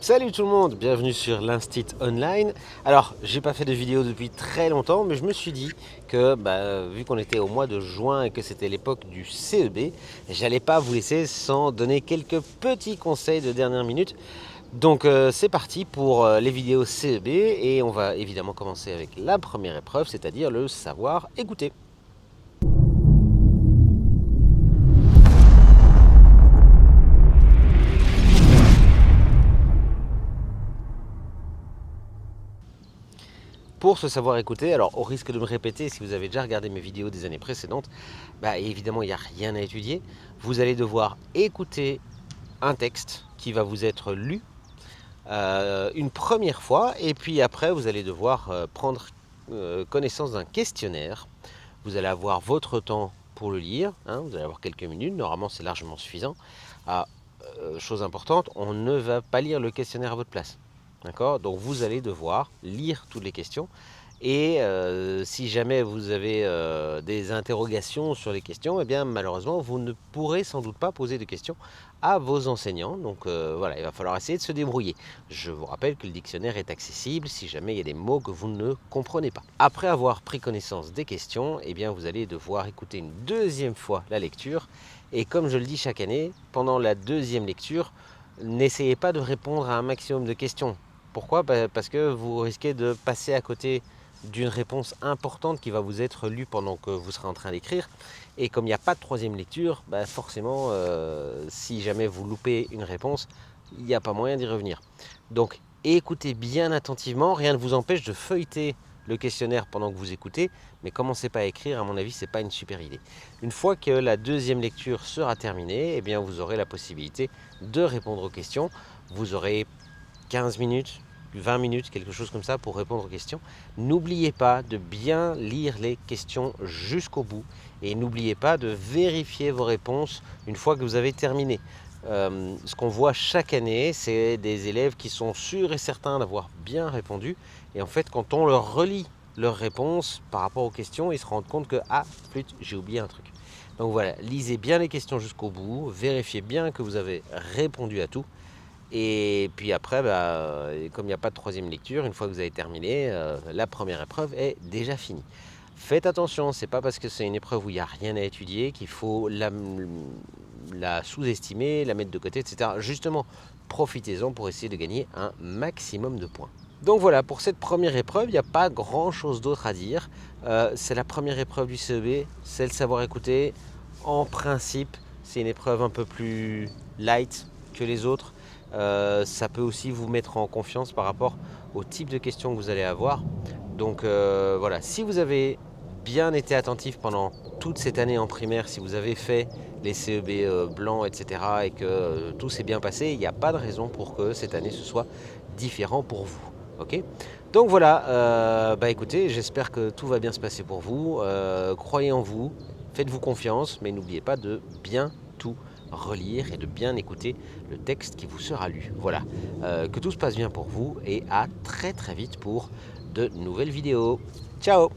Salut tout le monde, bienvenue sur l'Instit Online. Alors, j'ai pas fait de vidéo depuis très longtemps, mais je me suis dit que vu qu'on était au mois de juin et que c'était l'époque du CEB, j'allais pas vous laisser sans donner quelques petits conseils de dernière minute. Donc c'est parti pour les vidéos CEB et on va évidemment commencer avec la première épreuve, c'est-à-dire le savoir écouter. Pour ce savoir écouter, alors au risque de me répéter, si vous avez déjà regardé mes vidéos des années précédentes, évidemment il n'y a rien à étudier. Vous allez devoir écouter un texte qui va vous être lu une première fois, et puis après vous allez devoir prendre connaissance d'un questionnaire. Vous allez avoir votre temps pour le lire, vous allez avoir quelques minutes, normalement c'est largement suffisant. Chose importante, on ne va pas lire le questionnaire à votre place. D'accord? Donc vous allez devoir lire toutes les questions et si jamais vous avez des interrogations sur les questions, malheureusement vous ne pourrez sans doute pas poser de questions à vos enseignants. Donc voilà, il va falloir essayer de se débrouiller. Je vous rappelle que le dictionnaire est accessible si jamais il y a des mots que vous ne comprenez pas. Après avoir pris connaissance des questions, vous allez devoir écouter une deuxième fois la lecture. Et comme je le dis chaque année, pendant la deuxième lecture, n'essayez pas de répondre à un maximum de questions. Pourquoi? Parce que vous risquez de passer à côté d'une réponse importante qui va vous être lue pendant que vous serez en train d'écrire. Et comme il n'y a pas de troisième lecture, forcément, si jamais vous loupez une réponse, il n'y a pas moyen d'y revenir. Donc écoutez bien attentivement, rien ne vous empêche de feuilleter le questionnaire pendant que vous écoutez, mais commencez pas à écrire, à mon avis, c'est pas une super idée. Une fois que la deuxième lecture sera terminée, vous aurez la possibilité de répondre aux questions. Vous aurez 15 minutes, 20 minutes, quelque chose comme ça pour répondre aux questions. N'oubliez pas de bien lire les questions jusqu'au bout et n'oubliez pas de vérifier vos réponses une fois que vous avez terminé. Ce qu'on voit chaque année, c'est des élèves qui sont sûrs et certains d'avoir bien répondu et en fait quand on leur relit leurs réponses par rapport aux questions, ils se rendent compte que flûte, j'ai oublié un truc. Donc voilà, lisez bien les questions jusqu'au bout, vérifiez bien que vous avez répondu à tout. Et puis après, comme il n'y a pas de troisième lecture, une fois que vous avez terminé, la première épreuve est déjà finie. Faites attention, c'est pas parce que c'est une épreuve où il n'y a rien à étudier qu'il faut la sous-estimer, la mettre de côté, etc. Justement, profitez-en pour essayer de gagner un maximum de points. Donc voilà, pour cette première épreuve, il n'y a pas grand chose d'autre à dire. C'est la première épreuve du CEB, c'est le savoir écouter. En principe, c'est une épreuve un peu plus light que les autres. Ça peut aussi vous mettre en confiance par rapport au type de questions que vous allez avoir. Donc voilà, si vous avez bien été attentif pendant toute cette année en primaire, si vous avez fait les CEB blancs, etc. et que tout s'est bien passé, il n'y a pas de raison pour que cette année ce soit différent pour vous. Ok? Donc voilà, écoutez, j'espère que tout va bien se passer pour vous. Croyez en vous, faites-vous confiance, mais n'oubliez pas de bien tout relire et de bien écouter le texte qui vous sera lu. Voilà, que tout se passe bien pour vous et à très très vite pour de nouvelles vidéos. Ciao!